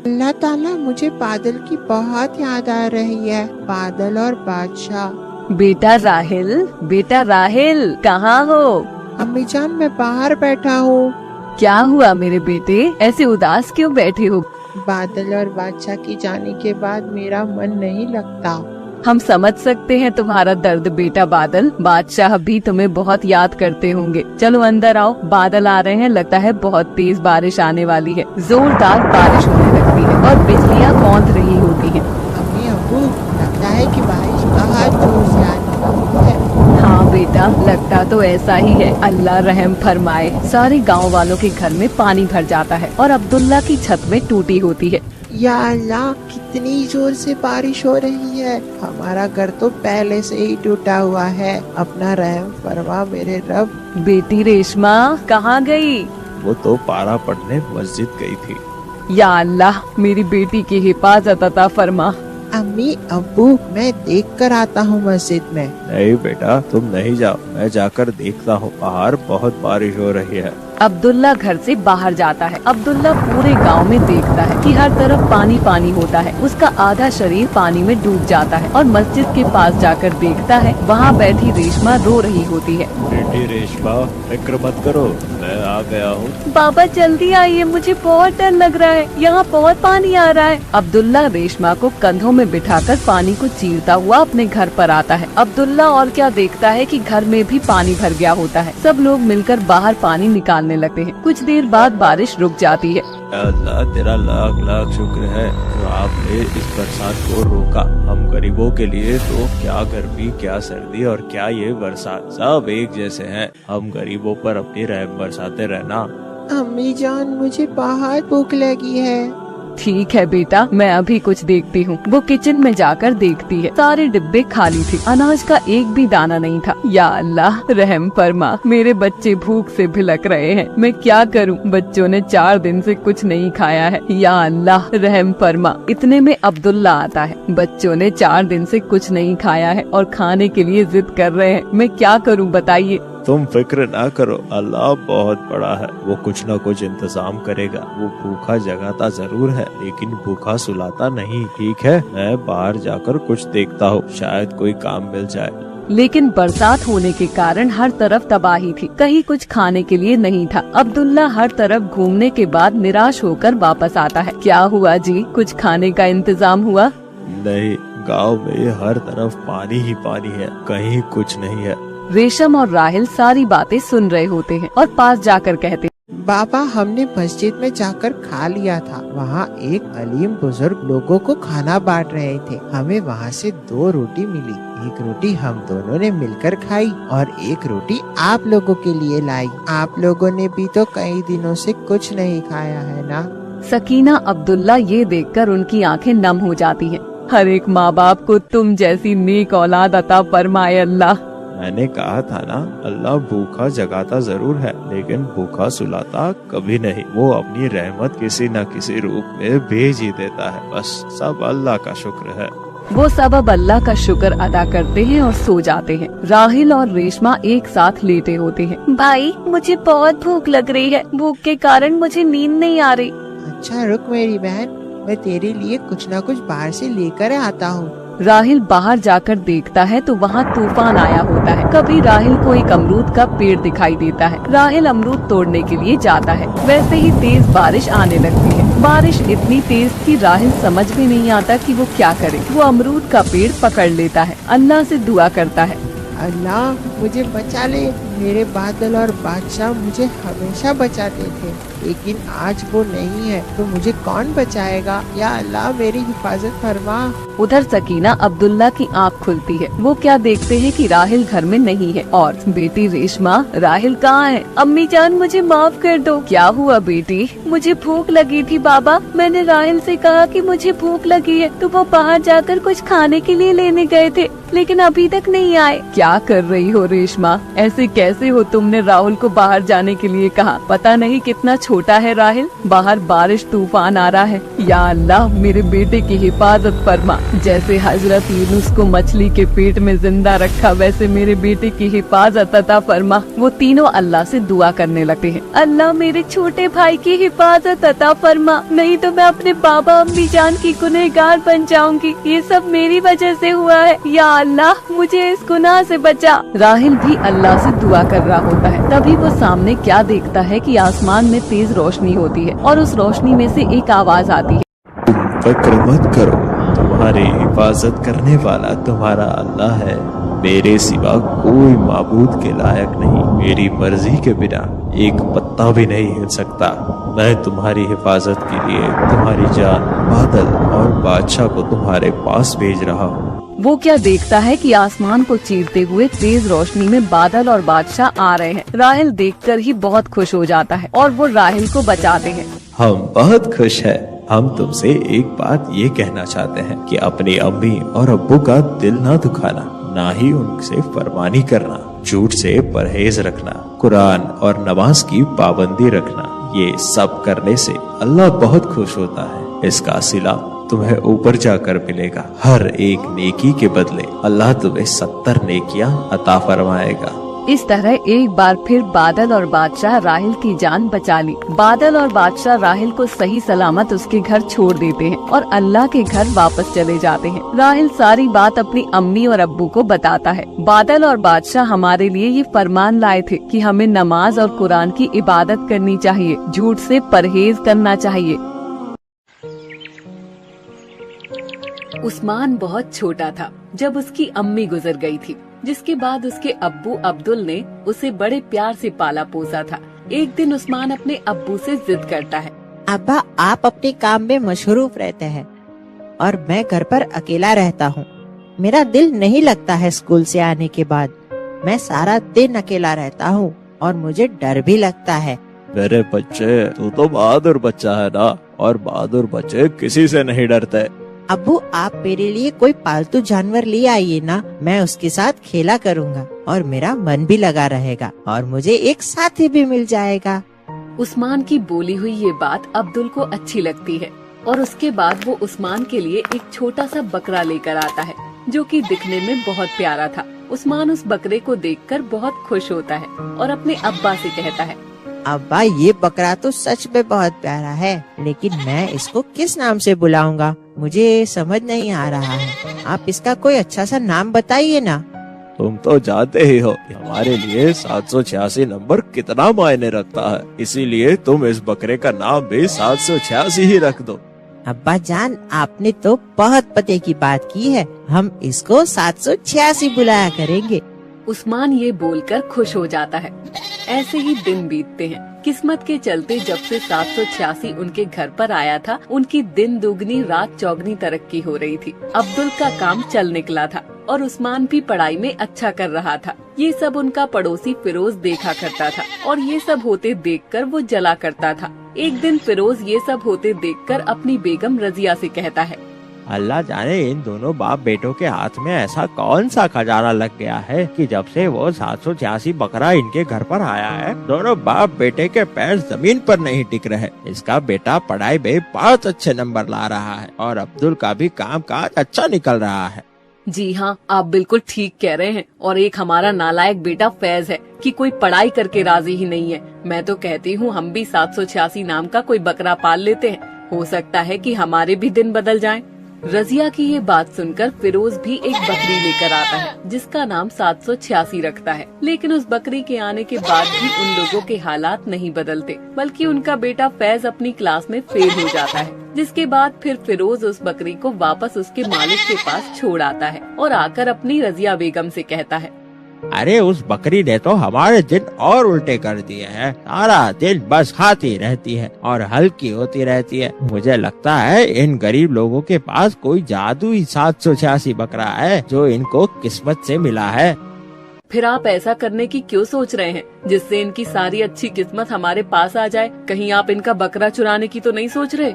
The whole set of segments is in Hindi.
अल्लाह ताला, मुझे बादल की बहुत याद आ रही है। बादल और बादशाह। बेटा राहिल कहाँ हो? अम्मी जान, मैं बाहर बैठा हूँ। क्या हुआ मेरे बेटे, ऐसे उदास क्यों बैठे हो? बादल और बादशाह की जाने के बाद मेरा मन नहीं लगता। हम समझ सकते हैं तुम्हारा दर्द बेटा बादल। बादशाह भी तुम्हें बहुत याद करते होंगे। चलो अंदर आओ, बादल आ रहे हैं, लगता है बहुत तेज बारिश आने वाली है। जोरदार बारिश होने लगती है और बिजलियाँ कौंध रही होती हैं। अम्मी अब्बू, लगता है कि बारिश बहुत जोर से आने वाली है। हाँ बेटा, लगता तो ऐसा ही है। अल्लाह रहम फरमाए। सारे गांव वालों के घर में पानी भर जाता है और अब्दुल्ला की छत में टूटी होती है। या अल्लाह, कितनी जोर से बारिश हो रही है। हमारा घर तो पहले से ही टूटा हुआ है। अपना रहम फरमा मेरे रब। बेटी रेशमा कहाँ गई? वो तो पारा पढ़ने मस्जिद गई थी। या अल्लाह, मेरी बेटी की हिफाजत अता फरमा। अम्मी अब्बू, मैं देख कर आता हूँ मस्जिद में। नहीं बेटा, तुम नहीं जाओ, मैं जाकर देखता हूँ। बाहर बहुत बारिश हो रही है। अब्दुल्ला घर से बाहर जाता है। अब्दुल्ला पूरे गांव में देखता है कि हर तरफ पानी पानी होता है। उसका आधा शरीर पानी में डूब जाता है और मस्जिद के पास जाकर देखता है, वहाँ बैठी रेशमा रो रही होती है। बेटी रेशमा, फिक्र मत करो, मैं आ गया हूँ। बाबा जल्दी आइए, मुझे बहुत डर लग रहा है, यहाँ बहुत पानी आ रहा है। अब्दुल्ला रेशमा को कंधों में बिठाकर पानी को चीरता हुआ अपने घर पर आता है। अब्दुल्ला और क्या देखता है कि घर में भी पानी भर गया होता है। सब लोग मिलकर बाहर पानी निकालने लगते हैं। कुछ देर बाद बारिश रुक जाती है। अल्लाह तेरा लाख लाख शुक्र है जो आपने इस बरसात को रोका। हम गरीबों के लिए तो क्या गर्मी, क्या सर्दी और क्या ये बरसात, सब एक जैसे हैं। हम गरीबों पर अपनी रहम बरसाते रहना। अम्मी जान, मुझे बहुत भूख लगी है। ठीक है बेटा, मैं अभी कुछ देखती हूँ। वो किचन में जाकर देखती है। सारे डिब्बे खाली थे, अनाज का एक भी दाना नहीं था। या अल्लाह रहम फरमा, मेरे बच्चे भूख से भिलक रहे हैं। मैं क्या करूँ? बच्चों ने 4 दिन से कुछ नहीं खाया है। या अल्लाह रहम फरमा। इतने में अब्दुल्ला आता है। बच्चों ने 4 दिन से कुछ नहीं खाया है और खाने के लिए जिद कर रहे हैं। मैं क्या करूँ बताइए? तुम फिक्र ना करो, अल्लाह बहुत बड़ा है, वो कुछ न कुछ इंतजाम करेगा। वो भूखा जगाता जरूर है लेकिन भूखा सुलाता नहीं। ठीक है, मैं बाहर जाकर कुछ देखता हूँ, शायद कोई काम मिल जाए। लेकिन बरसात होने के कारण हर तरफ तबाही थी। कहीं कुछ खाने के लिए नहीं था। अब्दुल्ला हर तरफ घूमने के बाद निराश होकर वापस आता है। क्या हुआ जी, कुछ खाने का इंतजाम हुआ? नहीं, गांव में हर तरफ पानी ही पानी है, कहीं कुछ नहीं है। रेशम और राहिल सारी बातें सुन रहे होते हैं और पास जाकर कहते, बाबा, हमने मस्जिद में जाकर खा लिया था। वहाँ एक अलीम बुजुर्ग लोगों को खाना बांट रहे थे। हमें वहाँ से 2 रोटी मिली। एक रोटी हम दोनों ने मिलकर खाई और एक रोटी आप लोगों के लिए लाई। आप लोगों ने भी तो कई दिनों से कुछ नहीं खाया है ना? सकीना अब्दुल्ला ये देखकर उनकी आंखें नम हो जाती हैं। हर एक माँ बाप को तुम जैसी नेक औलाद अता फरमाए अल्लाह। मैंने कहा था ना, अल्लाह भूखा जगाता जरूर है लेकिन भूखा सुलाता कभी नहीं। वो अपनी रहमत किसी न किसी रूप में भेज ही देता है। बस सब अल्लाह का शुक्र है। वो सब अब अल्लाह का शुक्र अदा करते हैं और सो जाते हैं। राहिल और रेशमा एक साथ लेटे होते हैं। भाई, मुझे बहुत भूख लग रही है। भूख के कारण मुझे नींद नहीं आ रही। अच्छा रुक मेरी बहन, मैं तेरे लिए कुछ न कुछ बाहर से लेकर आता हूँ। राहिल बाहर जाकर देखता है तो वहाँ तूफान आया होता है। कभी राहिल को एक अमरूद का पेड़ दिखाई देता है। राहिल अमरूद तोड़ने के लिए जाता है। वैसे ही तेज बारिश आने लगती है। बारिश इतनी तेज कि राहिल समझ में नहीं आता कि वो क्या करे। वो अमरूद का पेड़ पकड़ लेता है, अल्लाह से दुआ करता है, अल्लाह मुझे बचा ले। मेरे बादल और बादशाह मुझे हमेशा बचाते थे, लेकिन आज वो नहीं है तो मुझे कौन बचाएगा? या अल्लाह मेरी हिफाजत फरमा। उधर सकीना अब्दुल्ला की आँख खुलती है। वो क्या देखते हैं कि राहिल घर में नहीं है और बेटी रेशमा, राहिल कहाँ है? अम्मी जान, मुझे माफ कर दो। क्या हुआ बेटी? मुझे भूख लगी थी बाबा। मैंने राहिल से कहा कि मुझे भूख लगी है तो वो बाहर जाकर कुछ खाने के लिए लेने गए थे। लेकिन अभी तक नहीं आए। क्या कर रही हो रेशमा? ऐसे कैसे हो? तुमने राहुल को बाहर जाने के लिए कहा। पता नहीं कितना छोटा है राहुल। बाहर बारिश तूफान आ रहा है। या अल्लाह, मेरे बेटे की हिफाजत फरमा। जैसे हजरत यूनुस को मछली के पेट में जिंदा रखा, वैसे मेरे बेटे की हिफाजत अता फरमा। वो तीनों अल्लाह से दुआ करने लगते हैं। अल्लाह मेरे छोटे भाई की हिफाजत अता फरमा, नहीं तो मैं अपने बाबा अम्मी जान की गुनहगार बन जाऊंगी। ये सब मेरी वजह से हुआ है। या अल्लाह, मुझे इस गुनाह से बचा। राहिल भी अल्लाह से दुआ कर रहा होता है। तभी वो सामने क्या देखता है कि आसमान में तेज रोशनी होती है और उस रोशनी में से एक आवाज आती है, तुम फक्र मत करो, तुम्हारी हिफाजत करने वाला तुम्हारा अल्लाह है। मेरे सिवा कोई माबूद के लायक नहीं। मेरी मर्जी के बिना एक पत्ता भी नहीं हिल सकता। मैं तुम्हारी हिफाजत के लिए तुम्हारी जान, बादल और बादशाह को तुम्हारे पास भेज रहा हूँ। वो क्या देखता है कि आसमान को चीरते हुए तेज रोशनी में बादल और बादशाह आ रहे हैं। राहिल देखकर ही बहुत खुश हो जाता है और वो राहिल को बचाते हैं। हम बहुत खुश हैं। हम तुमसे एक बात ये कहना चाहते हैं कि अपनी अम्मी और अब्बू का दिल ना दुखाना, ना ही उनसे फरमानी करना, झूठ से परहेज रखना, कुरान और नमाज की पाबंदी रखना। ये सब करने से अल्लाह बहुत खुश होता है। इसका सिला तुम्हें ऊपर जाकर मिलेगा। हर एक नेकी के बदले अल्लाह तुम्हें 70 नेकियां अता फरमाएगा। इस तरह एक बार फिर बादल और बादशाह राहिल की जान बचा ली। बादल और बादशाह राहिल को सही सलामत उसके घर छोड़ देते हैं और अल्लाह के घर वापस चले जाते हैं। राहिल सारी बात अपनी अम्मी और अब्बू को बताता है। बादल और बादशाह हमारे लिए ये फरमान लाए थे कि हमें नमाज और कुरान की इबादत करनी चाहिए, झूठ से परहेज करना चाहिए। उस्मान बहुत छोटा था जब उसकी अम्मी गुजर गई थी, जिसके बाद उसके अब्बू अब्दुल ने उसे बड़े प्यार से पाला पोसा था। एक दिन उस्मान अपने अब्बू से जिद करता है, अब्बा, आप अपने काम में मशरूफ रहते हैं और मैं घर पर अकेला रहता हूँ। मेरा दिल नहीं लगता है स्कूल से आने के बाद। मैं सारा दिन अकेला रहता हूँ और मुझे डर भी लगता है। मेरे बच्चे, तू तो बहादुर बच्चा है ना, और बहादुर बच्चे किसी से नहीं डरते। अब्बू, आप मेरे लिए कोई पालतू जानवर ले आइए ना। मैं उसके साथ खेला करूँगा और मेरा मन भी लगा रहेगा और मुझे एक साथी भी मिल जाएगा। उस्मान की बोली हुई ये बात अब्दुल को अच्छी लगती है और उसके बाद वो उस्मान के लिए एक छोटा सा बकरा लेकर आता है, जो कि दिखने में बहुत प्यारा था। उस्मान उस बकरे को देखकर बहुत खुश होता है और अपने अब्बा से कहता है, अब्बा, ये बकरा तो सच में बहुत प्यारा है, लेकिन मैं इसको किस नाम से बुलाऊंगा? मुझे समझ नहीं आ रहा है। आप इसका कोई अच्छा सा नाम बताइए ना। तुम तो जानते ही हो कि हमारे लिए 786 नंबर कितना मायने रखता है, इसीलिए तुम इस बकरे का नाम भी 786 ही रख दो। अब्बा जान, आपने तो बहुत पते की बात की है। हम इसको 786 बुलाया करेंगे। उस्मान ये बोलकर खुश हो जाता है। ऐसे ही दिन बीतते हैं। किस्मत के चलते जब से 786 उनके घर पर आया था, उनकी दिन दुगनी रात चौगनी तरक्की हो रही थी। अब्दुल का काम चल निकला था और उस्मान भी पढ़ाई में अच्छा कर रहा था। ये सब उनका पड़ोसी फिरोज देखा करता था और ये सब होते देखकर वो जला करता था। एक दिन फिरोज ये सब होते देखकर अपनी बेगम रजिया से कहता है, अल्लाह जाने इन दोनों बाप बेटों के हाथ में ऐसा कौन सा खजाना लग गया है कि जब से वो 786 बकरा इनके घर पर आया है, दोनों बाप बेटे के पैर जमीन पर नहीं टिक रहे। इसका बेटा पढ़ाई में बहुत अच्छे नंबर ला रहा है और अब्दुल का भी काम काज अच्छा निकल रहा है। जी हाँ, आप बिल्कुल ठीक कह रहे हैं। और एक हमारा नालायक बेटा फैज है कि कोई पढ़ाई करके राजी ही नहीं है। मैं तो कहती हूँ हम भी 786 नाम का कोई बकरा पाल लेते हैं। हो सकता है कि हमारे भी दिन बदल जाएं। रजिया की ये बात सुनकर फिरोज भी एक बकरी लेकर आता है, जिसका नाम 786 रखता है। लेकिन उस बकरी के आने के बाद भी उन लोगों के हालात नहीं बदलते, बल्कि उनका बेटा फैज अपनी क्लास में फेल हो जाता है। जिसके बाद फिर फिरोज उस बकरी को वापस उसके मालिक के पास छोड़ आता है और आकर अपनी रजिया बेगम से कहता है, अरे उस बकरी ने तो हमारे दिन और उल्टे कर दिए हैं। सारा दिन बस खाती रहती है और हल्की होती रहती है। मुझे लगता है इन गरीब लोगों के पास कोई जादुई 786 बकरा है जो इनको किस्मत से मिला है। फिर आप ऐसा करने की क्यों सोच रहे हैं जिससे इनकी सारी अच्छी किस्मत हमारे पास आ जाए? कहीं आप इनका बकरा चुराने की तो नहीं सोच रहे?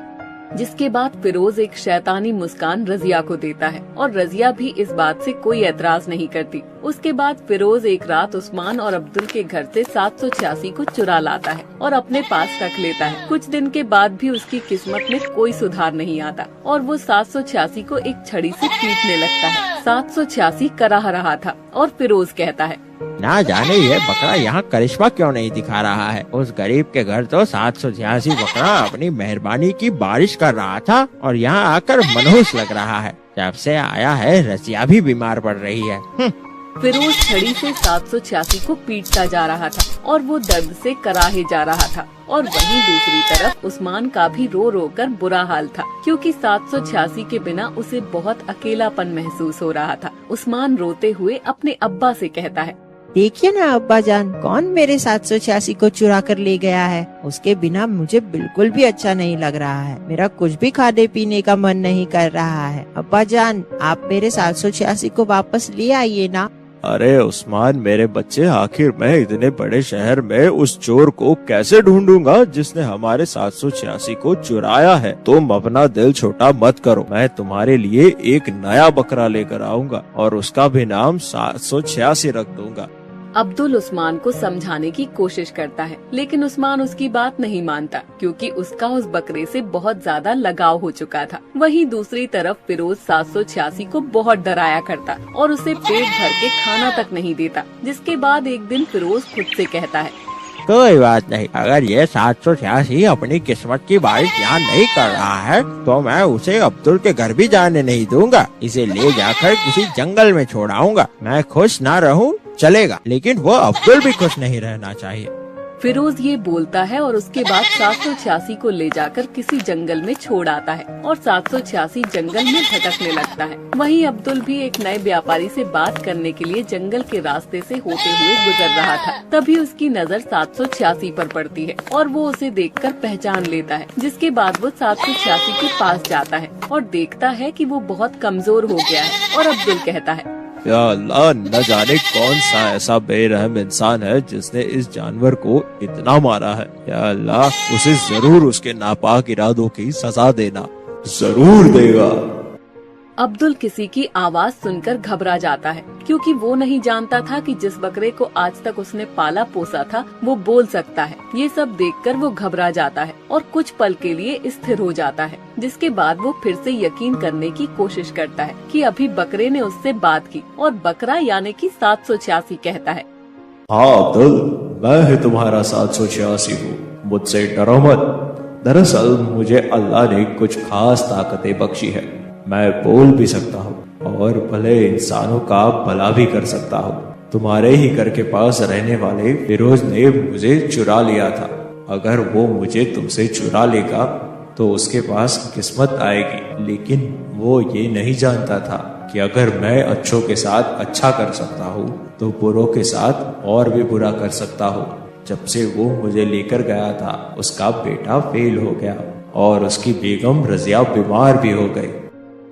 जिसके बाद फिरोज एक शैतानी मुस्कान रजिया को देता है और रजिया भी इस बात से कोई एतराज नहीं करती। उसके बाद फिरोज एक रात उस्मान और अब्दुल के घर से 786 को चुरा लाता है और अपने पास रख लेता है। कुछ दिन के बाद भी उसकी किस्मत में कोई सुधार नहीं आता और वो 786 को एक छड़ी से पीटने लगता है। 786 कराह रहा था और फिरोज कहता है, ना जाने ये बकरा यहाँ करिश्मा क्यों नहीं दिखा रहा है। उस गरीब के घर तो 786 बकरा अपनी मेहरबानी की बारिश कर रहा था और यहाँ आकर मनहूस लग रहा है। जब से आया है रजिया भी बीमार पड़ रही है। फिरोज छड़ी से 786 को पीटता जा रहा था और वो दर्द से कराहे जा रहा था और वहीं दूसरी तरफ उस्मान का भी रो रो कर बुरा हाल था, क्योंकि 786 के बिना उसे बहुत अकेलापन महसूस हो रहा था। उस्मान रोते हुए अपने अब्बा से कहता है, देखिए ना अब्बा जान, कौन मेरे 786 को चुरा कर ले गया है। उसके बिना मुझे बिल्कुल भी अच्छा नहीं लग रहा है। मेरा कुछ भी खाने पीने का मन नहीं कर रहा है। अब्बा जान, आप मेरे 786 को वापस ले आइए ना। अरे उस्मान मेरे बच्चे, आखिर मैं इतने बड़े शहर में उस चोर को कैसे ढूंढूंगा जिसने हमारे 786 को चुराया है। तुम अपना दिल छोटा मत करो, मैं तुम्हारे लिए एक नया बकरा लेकर आऊंगा और उसका भी नाम 786 रख दूंगा। अब्दुल उस्मान को समझाने की कोशिश करता है, लेकिन उस्मान उसकी बात नहीं मानता, क्योंकि उसका उस बकरे से बहुत ज्यादा लगाव हो चुका था। वहीं दूसरी तरफ फिरोज 786 को बहुत डराया करता और उसे पेट भर के खाना तक नहीं देता। जिसके बाद एक दिन फिरोज खुद से कहता है, कोई बात नहीं, अगर ये 786 अपनी किस्मत की बारिश यहाँ नहीं कर रहा है तो मैं उसे अब्दुल के घर भी जाने नहीं दूंगा। इसे ले जाकर किसी जंगल में छोड़ाऊंगा। मैं खुश ना रहूं चलेगा, लेकिन वो अब्दुल भी खुश नहीं रहना चाहिए। फिरोज ये बोलता है और उसके बाद 786 को ले जाकर किसी जंगल में छोड़ आता है और 786 जंगल में भटकने लगता है। वहीं अब्दुल भी एक नए व्यापारी से बात करने के लिए जंगल के रास्ते से होते हुए गुजर रहा था। तभी उसकी नजर 786 पर पड़ती है और वो उसे देखकर पहचान लेता है। जिसके बाद वो 786 के पास जाता है और देखता है कि वो बहुत कमजोर हो गया है और अब्दुल कहता है, या अल्लाह, न जाने कौन सा ऐसा बेरहम इंसान है जिसने इस जानवर को इतना मारा है। या अल्लाह, उसे जरूर उसके नापाक इरादों की सजा देना, जरूर देगा। अब्दुल किसी की आवाज सुनकर घबरा जाता है, क्योंकि वो नहीं जानता था कि जिस बकरे को आज तक उसने पाला पोसा था वो बोल सकता है। ये सब देखकर वो घबरा जाता है और कुछ पल के लिए स्थिर हो जाता है। जिसके बाद वो फिर से यकीन करने की कोशिश करता है कि अभी बकरे ने उससे बात की और बकरा यानी कि 786 कहता है, हाँ अब्दुल, मैं ही तुम्हारा 786 हूँ, मुझसे डरो मत। दरअसल मुझे अल्लाह ने कुछ खास ताकतें बख्शी है। मैं बोल भी सकता हूँ और भले इंसानों का भला भी कर सकता हूँ। तुम्हारे ही घर के पास रहने वाले फिरोज ने मुझे चुरा लिया था। अगर वो मुझे तुमसे चुरा लेगा तो उसके पास किस्मत आएगी, लेकिन वो ये नहीं जानता था कि अगर मैं अच्छों के साथ अच्छा कर सकता हूँ तो बुरों के साथ और भी बुरा कर सकता हूँ। जब से वो मुझे लेकर गया था उसका बेटा फेल हो गया और उसकी बेगम रजिया बीमार भी हो गई।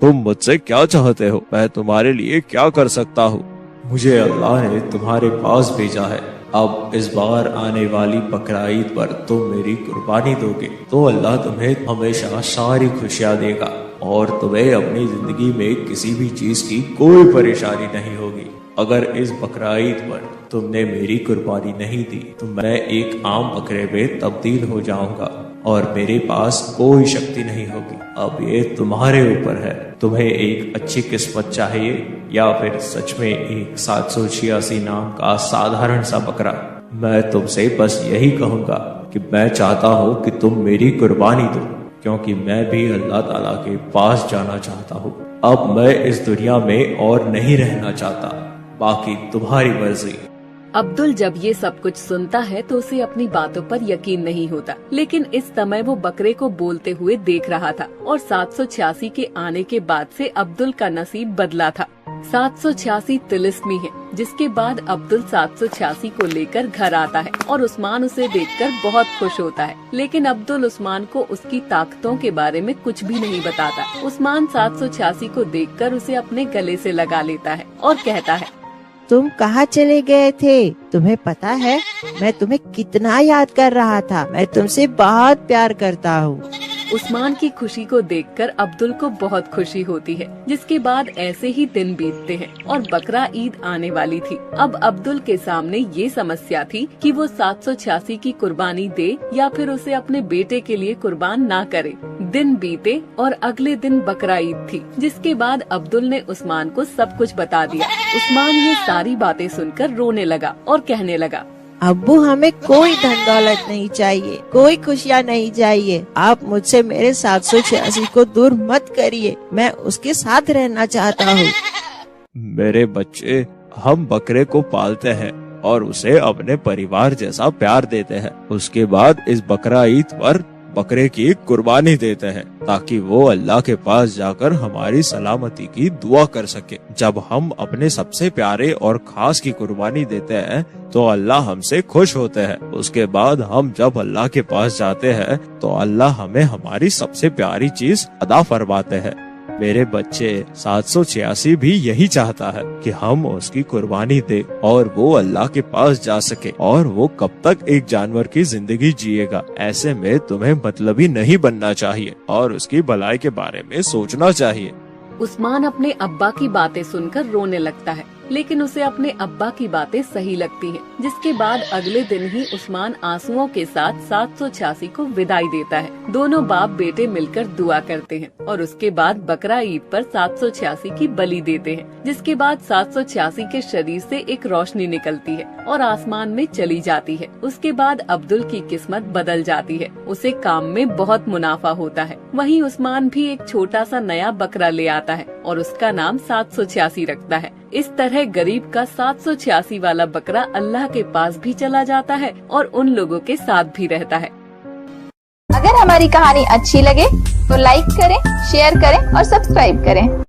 तुम मुझसे क्या चाहते हो? मैं तुम्हारे लिए क्या कर सकता हूँ? मुझे अल्लाह ने तुम्हारे पास भेजा है। अब इस बार आने वाली बकरा ईद पर तुम मेरी कुर्बानी दोगे तो अल्लाह तुम्हें हमेशा सारी खुशियाँ देगा और तुम्हें अपनी जिंदगी में किसी भी चीज की कोई परेशानी नहीं होगी। अगर इस बकरा ईद पर तुमने मेरी कुर्बानी नहीं दी तो मैं एक आम बकरे में तब्दील हो जाऊंगा और मेरे पास कोई शक्ति नहीं होगी। अब ये तुम्हारे ऊपर है, तुम्हें एक अच्छी किस्मत चाहिए या फिर सच में एक 786 नाम का साधारण सा बकरा। मैं तुमसे बस यही कहूंगा कि मैं चाहता हूँ कि तुम मेरी कुर्बानी दो, क्योंकि मैं भी अल्लाह ताला के पास जाना चाहता हूँ। अब मैं इस दुनिया में और नहीं रहना चाहता, बाकी तुम्हारी मर्जी। अब्दुल जब ये सब कुछ सुनता है तो उसे अपनी बातों पर यकीन नहीं होता, लेकिन इस समय वो बकरे को बोलते हुए देख रहा था और 786 के आने के बाद से अब्दुल का नसीब बदला था। 786 तिलिस्मी है। जिसके बाद अब्दुल 786 को लेकर घर आता है और उस्मान उसे देखकर बहुत खुश होता है, लेकिन अब्दुल उस्मान को उसकी ताकतों के बारे में कुछ भी नहीं बताता। उस्मान 786 को देखकर उसे अपने गले से लगा लेता है और कहता है, तुम कहाँ चले गए थे? तुम्हें पता है मैं तुम्हें कितना याद कर रहा था। मैं तुमसे बहुत प्यार करता हूँ। उस्मान की खुशी को देखकर अब्दुल को बहुत खुशी होती है। जिसके बाद ऐसे ही दिन बीतते हैं और बकरा ईद आने वाली थी। अब अब्दुल के सामने ये समस्या थी कि वो 786 की कुर्बानी दे या फिर उसे अपने बेटे के लिए कुर्बान ना करे। दिन बीते और अगले दिन बकरा ईद थी। जिसके बाद अब्दुल ने उस्मान को सब कुछ बता दिया। उस्मान ये सारी बातें सुनकर रोने लगा और कहने लगा, अब्बू, हमें कोई धन दौलत नहीं चाहिए, कोई खुशियाँ नहीं चाहिए। आप मुझसे मेरे 786 को दूर मत करिए, मैं उसके साथ रहना चाहता हूँ। मेरे बच्चे, हम बकरे को पालते हैं और उसे अपने परिवार जैसा प्यार देते हैं। उसके बाद इस बकरा ईद पर बकरे की कुर्बानी देते हैं ताकि वो अल्लाह के पास जाकर हमारी सलामती की दुआ कर सके। जब हम अपने सबसे प्यारे और खास की कुर्बानी देते हैं तो अल्लाह हमसे खुश होते हैं। उसके बाद हम जब अल्लाह के पास जाते हैं तो अल्लाह हमें हमारी सबसे प्यारी चीज अदा फरमाते हैं। मेरे बच्चे, 786 भी यही चाहता है कि हम उसकी कुर्बानी दे और वो अल्लाह के पास जा सके। और वो कब तक एक जानवर की जिंदगी जिएगा। ऐसे में तुम्हें मतलबी नहीं बनना चाहिए और उसकी भलाई के बारे में सोचना चाहिए। उस्मान अपने अब्बा की बातें सुनकर रोने लगता है, लेकिन उसे अपने अब्बा की बातें सही लगती हैं। जिसके बाद अगले दिन ही उस्मान आंसुओं के साथ 786 को विदाई देता है। दोनों बाप बेटे मिलकर दुआ करते हैं और उसके बाद बकरा ईद पर 786 की बलि देते हैं। जिसके बाद 786 के शरीर से एक रोशनी निकलती है और आसमान में चली जाती है। उसके बाद अब्दुल की किस्मत बदल जाती है। उसे काम में बहुत मुनाफा होता है। वहीं उस्मान भी एक छोटा सा नया बकरा ले आता है और उसका नाम 786 रखता है। इस तरह गरीब का 786 वाला बकरा अल्लाह के पास भी चला जाता है और उन लोगों के साथ भी रहता है। अगर हमारी कहानी अच्छी लगे तो लाइक करें, शेयर करें और सब्सक्राइब करें।